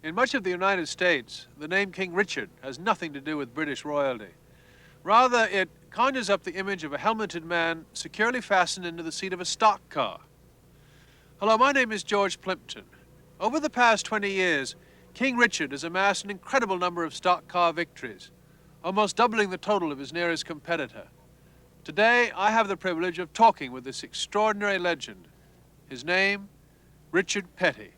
In much of the United States, the name King Richard has nothing to do with British royalty. Rather, it conjures up the image of a helmeted man securely fastened into the seat of a stock car. Hello, my name is George Plimpton. Over the past 20 years, King Richard has amassed an incredible number of stock car victories, almost doubling the total of his nearest competitor. Today, I have the privilege of talking with this extraordinary legend. His name, Richard Petty.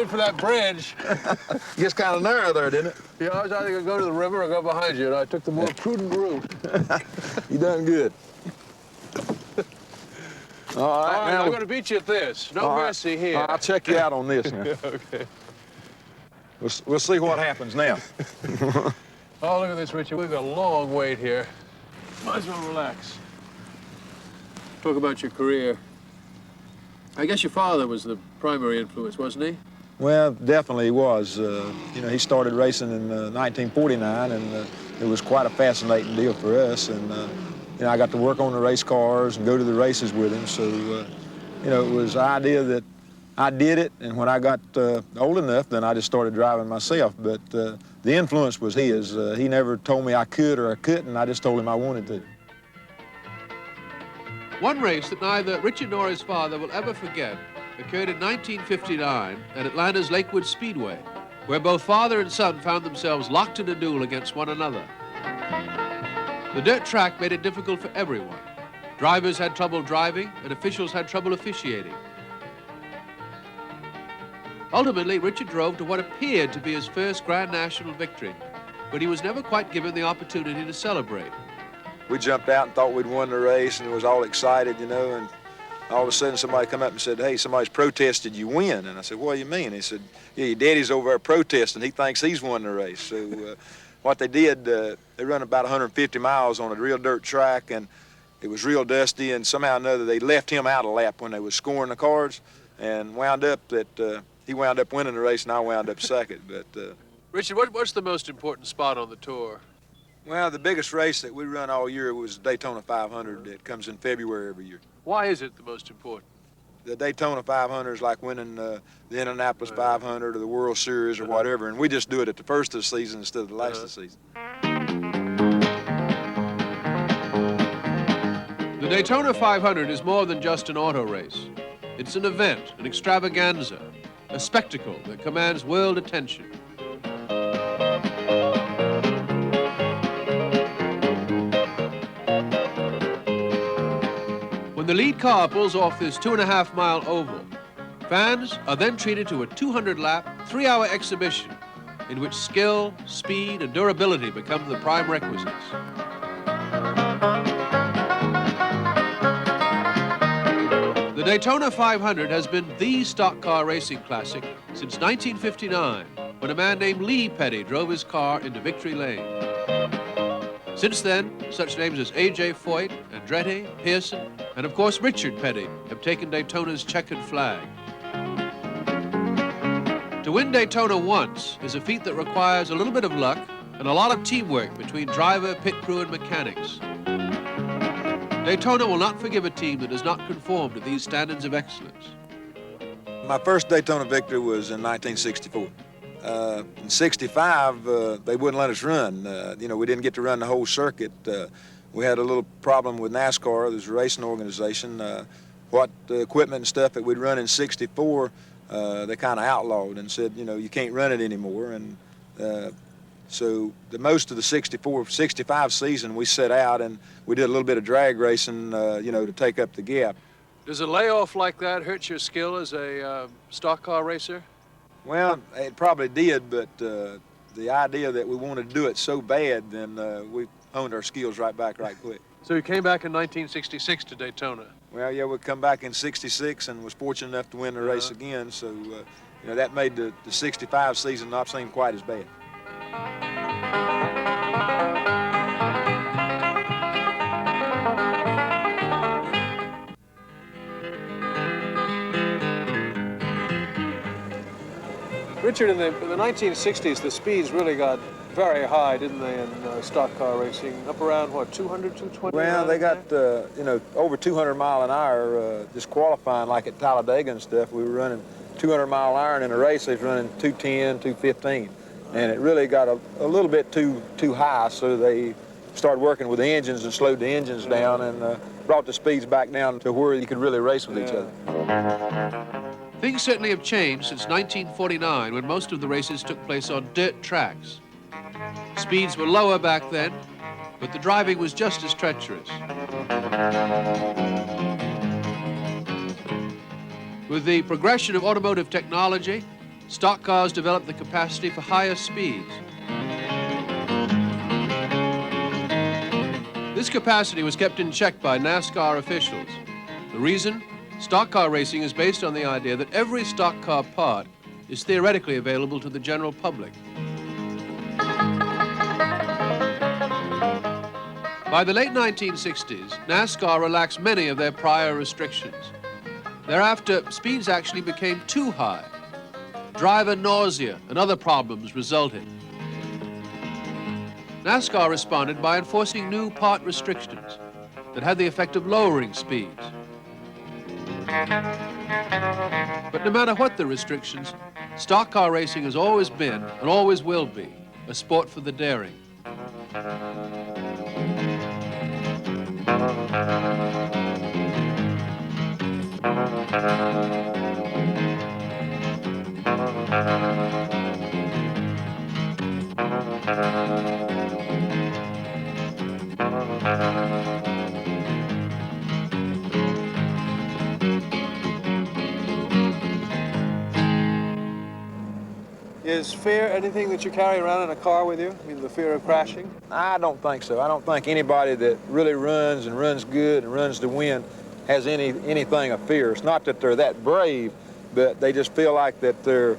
For that bridge. Gets kind of narrow there, didn't it? Yeah, I was either going to go to the river or go behind you, and I took the more prudent route. You done good. All right, now I'm going to beat you at this. No mercy here. I'll check you out on this now. Okay. We'll see what happens now. Oh, look at this, Richard. We've got a long wait here. Might as well relax. Talk about your career. I guess your father was the primary influence, wasn't he? Well, definitely he was. You know, he started racing in 1949, and it was quite a fascinating deal for us. And, you know, I got to work on the race cars and go to the races with him. So, you know, it was the idea that I did it, and when I got old enough, then I just started driving myself. But the influence was his. He never told me I could or I couldn't. I just told him I wanted to. One race that neither Richard nor his father will ever forget occurred in 1959 at Atlanta's Lakewood Speedway, where both father and son found themselves locked in a duel against one another. The dirt track made it difficult for everyone. Drivers had trouble driving, and officials had trouble officiating. Ultimately, Richard drove to what appeared to be his first Grand National victory, but he was never quite given the opportunity to celebrate. We jumped out and thought we'd won the race and was all excited, you know, and all of a sudden somebody come up and said, "Hey, somebody's protested you win." And I said, "What do you mean?" He said, "Yeah, your daddy's over there protesting. He thinks he's won the race." So what they did, they run about 150 miles on a real dirt track, and it was real dusty, and somehow or another they left him out a lap when they was scoring the cars, and wound up that he wound up winning the race and I wound up second. But Richard, what's the most important spot on the tour? Well, the biggest race that we run all year was Daytona 500 that comes in February every year. Why is it the most important? The Daytona 500 is like winning the Indianapolis 500 or the World Series or whatever, and we just do it at the first of the season instead of the last of the season. The Daytona 500 is more than just an auto race. It's an event, an extravaganza. a spectacle that commands world attention. When the lead car pulls off this 2.5-mile oval, fans are then treated to a 200-lap, 3-hour exhibition in which skill, speed, and durability become the prime requisites. The Daytona 500 has been the stock car racing classic since 1959, when a man named Lee Petty drove his car into victory lane. Since then, such names as A.J. Foyt, Andretti, Pearson, and of course Richard Petty have taken Daytona's checkered flag. To win Daytona once is a feat that requires a little bit of luck and a lot of teamwork between driver, pit crew, and mechanics. Daytona will not forgive a team that does not conform to these standards of excellence. My first Daytona victory was in 1964. In 65, they wouldn't let us run. We didn't get to run the whole circuit. We had a little problem with NASCAR, there's a racing organization. What equipment and stuff that we'd run in 64, they kind of outlawed and said, you can't run it anymore. And so most of the 65 season, we set out and we did a little bit of drag racing, to take up the gap. Does a layoff like that hurt your skill as a stock car racer? Well, it probably did, but the idea that we wanted to do it so bad, then we honed our skills right back right quick. So you came back in 1966 to Daytona? Well, yeah, we come back in 66 and was fortunate enough to win the race again, so that made the 65 season not seem quite as bad. Richard, in the 1960s, the speeds really got very high, didn't they, in stock car racing? Up around, what, 200, 220? Well, they got, over 200 mile an hour, just qualifying like at Talladega and stuff. We were running 200 mile an hour, and in a race, they was running 210, 215. And it really got a little bit too high, so they started working with the engines and slowed the engines down and brought the speeds back down to where you could really race with each other. Things certainly have changed since 1949, when most of the races took place on dirt tracks. Speeds were lower back then, but the driving was just as treacherous. With the progression of automotive technology, stock cars developed the capacity for higher speeds. This capacity was kept in check by NASCAR officials. The reason? Stock car racing is based on the idea that every stock car part is theoretically available to the general public. By the late 1960s, NASCAR relaxed many of their prior restrictions. Thereafter, speeds actually became too high. Driver nausea and other problems resulted. NASCAR responded by enforcing new part restrictions that had the effect of lowering speeds. But no matter what the restrictions, stock car racing has always been, and always will be, a sport for the daring. Is fear anything that you carry around in a car with you? I mean, the fear of crashing? I don't think so. I don't think anybody that really runs and runs good and runs to win has anything of fear. It's not that they're that brave, but they just feel like that they're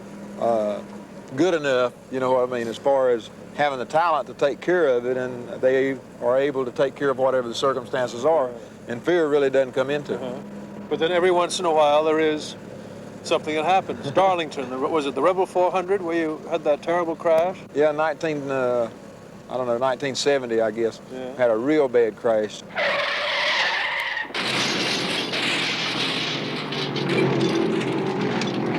good enough, you know what I mean, as far as having the talent to take care of it, and they are able to take care of whatever the circumstances are, and fear really doesn't come into it. But then every once in a while there is something that happens. Darlington, was it the Rebel 400 where you had that terrible crash? Yeah, 1970, I guess. Yeah. Had a real bad crash.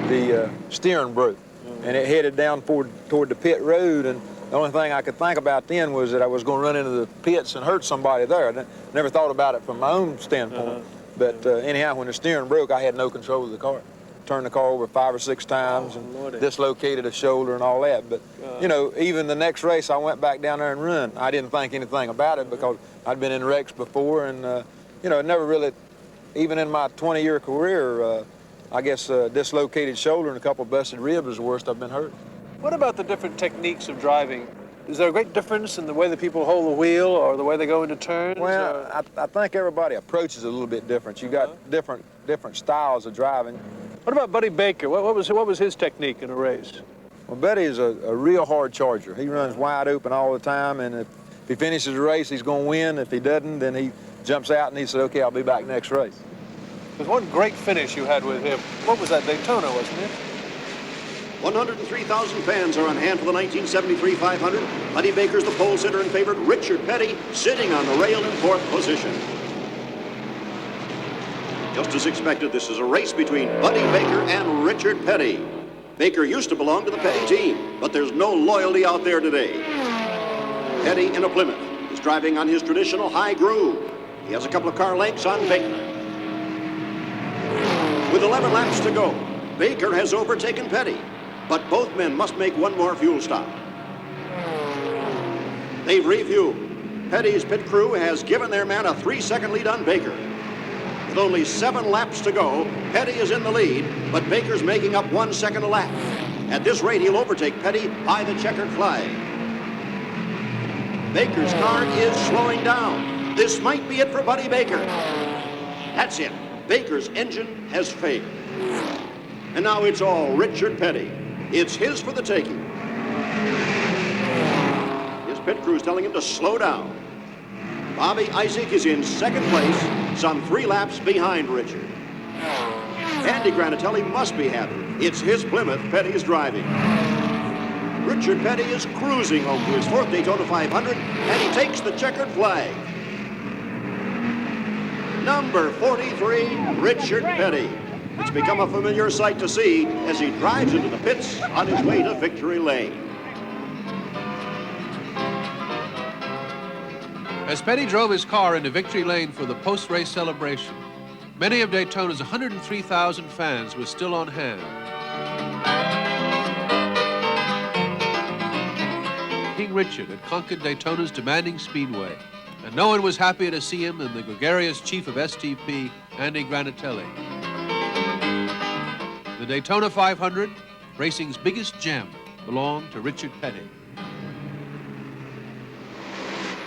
The steering broke, and it headed down toward the pit road, and the only thing I could think about then was that I was going to run into the pits and hurt somebody there. I never thought about it from my own standpoint. But anyhow, when the steering broke, I had no control of the car. turned the car over 5 or 6 times and Lordy. dislocated a shoulder and all that. But, you know, even the next race, I went back down there and run. I didn't think anything about it because I'd been in wrecks before and, you know, never really, even in my 20-year career, I guess dislocated shoulder and a couple busted ribs is the worst I've been hurt. What about the different techniques of driving? Is there a great difference in the way that people hold the wheel or the way they go into turns? Well, I think everybody approaches it a little bit different. You got different styles of driving. What about Buddy Baker? What was his technique in a race? Well, Buddy is a real hard charger. He runs wide open all the time, and if he finishes the race, he's going to win. If he doesn't, then he jumps out and he said, okay, I'll be back next race. There's one great finish you had with him. What was that, Daytona, wasn't it? 103,000 fans are on hand for the 1973 500. Buddy Baker's the pole sitter and favorite. Richard Petty sitting on the rail in 4th position. Just as expected, this is a race between Buddy Baker and Richard Petty. Baker used to belong to the Petty team, but there's no loyalty out there today. Petty in a Plymouth is driving on his traditional high groove. He has a couple of car lengths on Baker. With 11 laps to go, Baker has overtaken Petty. But both men must make one more fuel stop. They've refueled. Petty's pit crew has given their man a 3-second lead on Baker. With only 7 laps to go, Petty is in the lead, but Baker's making up 1 second a lap. At this rate, he'll overtake Petty by the checkered flag. Baker's car is slowing down. This might be it for Buddy Baker. That's it. Baker's engine has failed. And now it's all Richard Petty. It's his for the taking. His pit crew's telling him to slow down. Bobby Isaac is in 2nd place, some 3 laps behind Richard. Andy Granatelli must be happy. It's his Plymouth Petty's driving. Richard Petty is cruising home to his 4th Daytona 500, and he takes the checkered flag. Number 43, Richard Petty. It's become a familiar sight to see as he drives into the pits on his way to victory lane. As Petty drove his car into victory lane for the post-race celebration, many of Daytona's 103,000 fans were still on hand. King Richard had conquered Daytona's demanding speedway, and no one was happier to see him than the gregarious chief of STP, Andy Granatelli. The Daytona 500, racing's biggest gem, belonged to Richard Petty.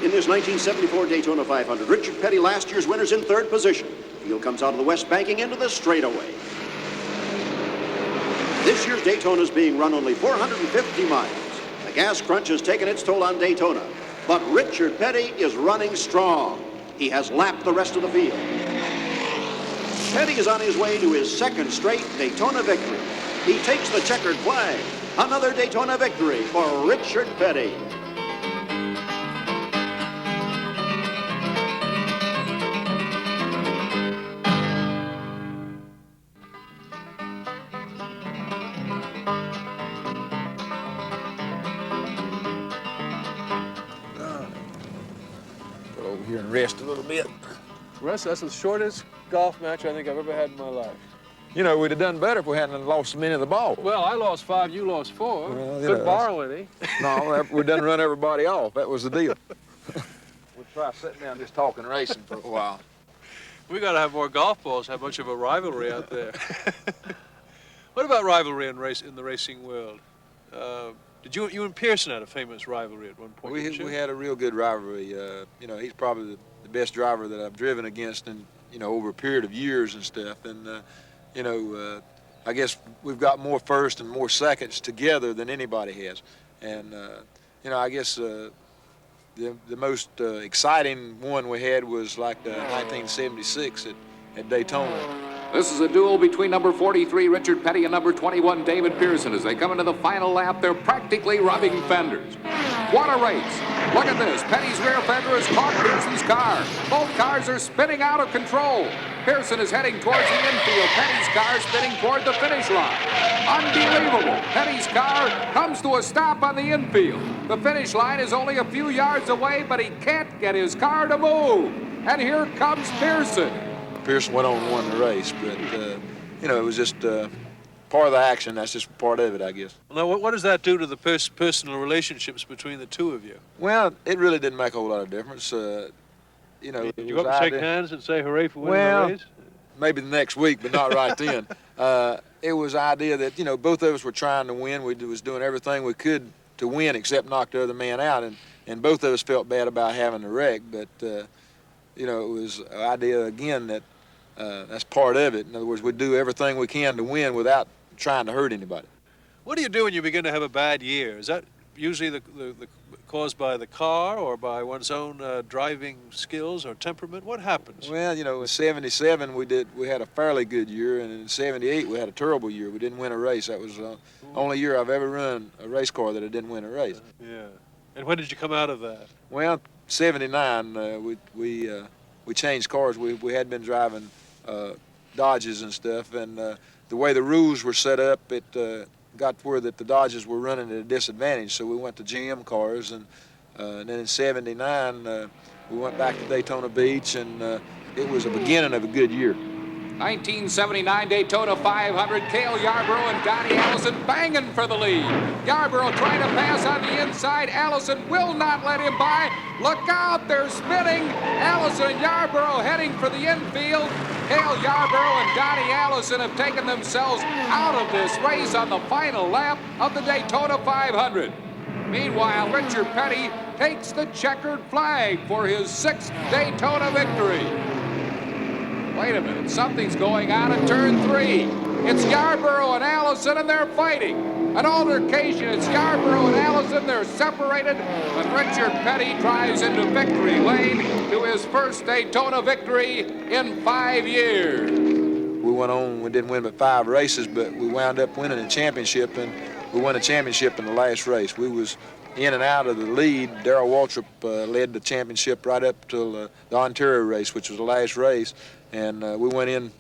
In this 1974 Daytona 500, Richard Petty, last year's winner's in 3rd position. Field comes out of the west banking into the straightaway. This year's Daytona is being run only 450 miles. The gas crunch has taken its toll on Daytona, but Richard Petty is running strong. He has lapped the rest of the field. Petty is on his way to his 2nd straight Daytona victory. He takes the checkered flag. Another Daytona victory for Richard Petty. Go over here and rest a little bit. Russ, that's the shortest golf match I think I've ever had in my life. You know, we'd have done better if we hadn't lost so many of the ball. Well, I lost 5, you lost 4. Well, you Couldn't know, borrow any. No, we done run everybody off. That was the deal. We'd try sitting down just talking racing for a while. We got to have more golf balls, have much of a rivalry out there. What about rivalry in the racing world? You and Pearson had a famous rivalry at one point, didn't you? We had a real good rivalry. You know, he's probably the best driver that I've driven against in, you know, over a period of years and stuff. And, you know, I guess we've got more first and more seconds together than anybody has. And, you know, I guess the most exciting one we had was like 1976 at Daytona. This is a duel between number 43, Richard Petty, and number 21, David Pearson. As they come into the final lap, they're practically rubbing fenders. What a race. Look at this. Petty's rear fender has caught Pearson's car. Both cars are spinning out of control. Pearson is heading towards the infield. Petty's car spinning toward the finish line. Unbelievable. Petty's car comes to a stop on the infield. The finish line is only a few yards away, but he can't get his car to move. And here comes Pearson. Pearson went on and won the race, but, you know, it was just part of the action. That's just part of it, I guess. Now, what does that do to the personal relationships between the two of you? Well, it really didn't make a whole lot of difference. You know, Did you go up and shake hands and say hooray for winning the race? Maybe the next week, but not right then. It was the idea that, you know, both of us were trying to win. We was doing everything we could to win except knock the other man out, and both of us felt bad about having the wreck, but, you know, it was the idea, again, that that's part of it. In other words, we do everything we can to win without trying to hurt anybody. What do you do when you begin to have a bad year? Is that usually the caused by the car or by one's own driving skills or temperament? What happens? Well, you know, in '77 we had a fairly good year, and in '78 we had a terrible year. We didn't win a race. That was the only year I've ever run a race car that I didn't win a race. Yeah. And when did you come out of that? Well, '79 we changed cars. We had been driving Dodges and stuff, and the way the rules were set up, it got where that the Dodges were running at a disadvantage, so we went to GM cars, and then in '79 we went back to Daytona Beach, and it was the beginning of a good year. 1979 Daytona 500, Cale Yarborough and Donnie Allison banging for the lead. Yarborough trying to pass on the inside. Allison will not let him by. Look out, they're spinning. Allison and Yarborough heading for the infield. Cale Yarborough and Donnie Allison have taken themselves out of this race on the final lap of the Daytona 500. Meanwhile, Richard Petty takes the checkered flag for his 6th Daytona victory. Wait a minute, something's going on at turn 3. It's Yarborough and Allison, and they're fighting. An altercation, it's Yarborough and Allison, they're separated, but Richard Petty drives into victory lane to his first Daytona victory in 5 years. We went on, we didn't win but 5 races, but we wound up winning the championship, and we won the championship in the last race. We was in and out of the lead. Darrell Waltrip led the championship right up till the Ontario race, which was the last race. And we went in,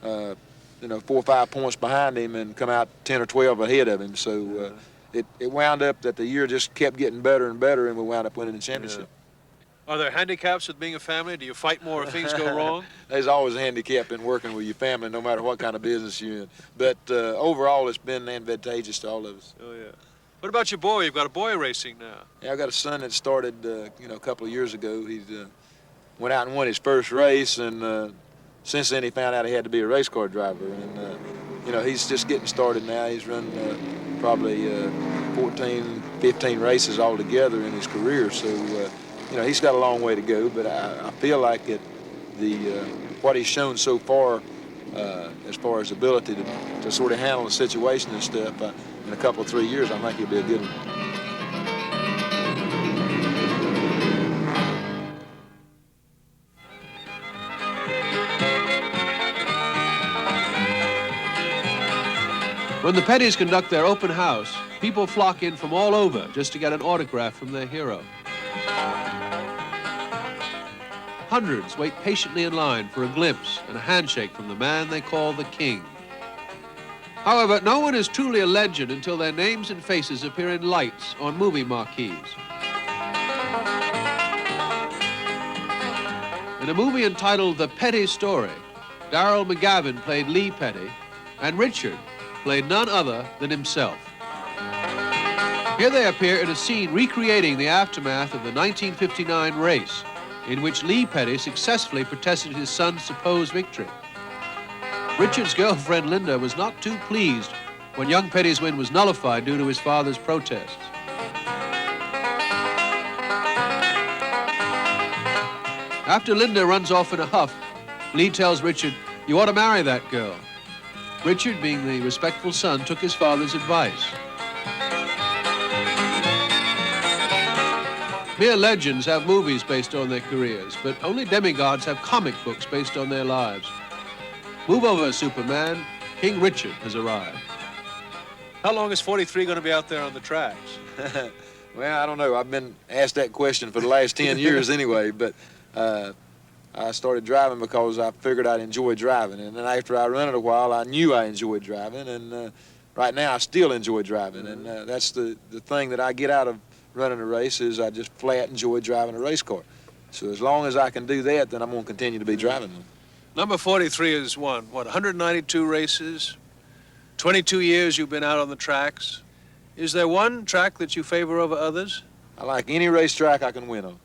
you know, 4 or 5 points behind him and come out 10 or 12 ahead of him. So it wound up that the year just kept getting better and better, and we wound up winning the championship. Yeah. Are there handicaps with being a family? Do you fight more if things go wrong? There's always a handicap in working with your family, no matter what kind of business you're in. But overall, it's been advantageous to all of us. Oh, yeah. What about your boy? You've got a boy racing now. Yeah, I've got a son that started, you know, a couple of years ago. He went out and won his first race, and since then he found out he had to be a race car driver. And, you know, he's just getting started now. He's run probably 14, 15 races altogether in his career. So, you know, he's got a long way to go, but I feel like what he's shown so far as far as ability to sort of handle the situation and stuff, in a couple of 3 years, I think he'll be a good one. When the Pettys conduct their open house, people flock in from all over just to get an autograph from their hero. Hundreds wait patiently in line for a glimpse and a handshake from the man they call the King. However, no one is truly a legend until their names and faces appear in lights on movie marquees. In a movie entitled The Petty Story, Darrell McGavin played Lee Petty, and Richard played none other than himself. Here they appear in a scene recreating the aftermath of the 1959 race, in which Lee Petty successfully protested his son's supposed victory. Richard's girlfriend, Linda, was not too pleased when young Petty's win was nullified due to his father's protests. After Linda runs off in a huff, Lee tells Richard, "You ought to marry that girl." Richard, being the respectful son, took his father's advice. Mere legends have movies based on their careers, but only demigods have comic books based on their lives. Move over, Superman. King Richard has arrived. How long is 43 going to be out there on the tracks? Well, I don't know. I've been asked that question for the last 10 years anyway, but I started driving because I figured I'd enjoy driving. And then after I run it a while, I knew I enjoyed driving. And right now, I still enjoy driving. And that's the thing that I get out of running a race is I just flat enjoy driving a race car. So as long as I can do that, then I'm going to continue to be driving them. Number 43 has won, what, 192 races? 22 years you've been out on the tracks. Is there one track that you favor over others? I like any racetrack I can win on.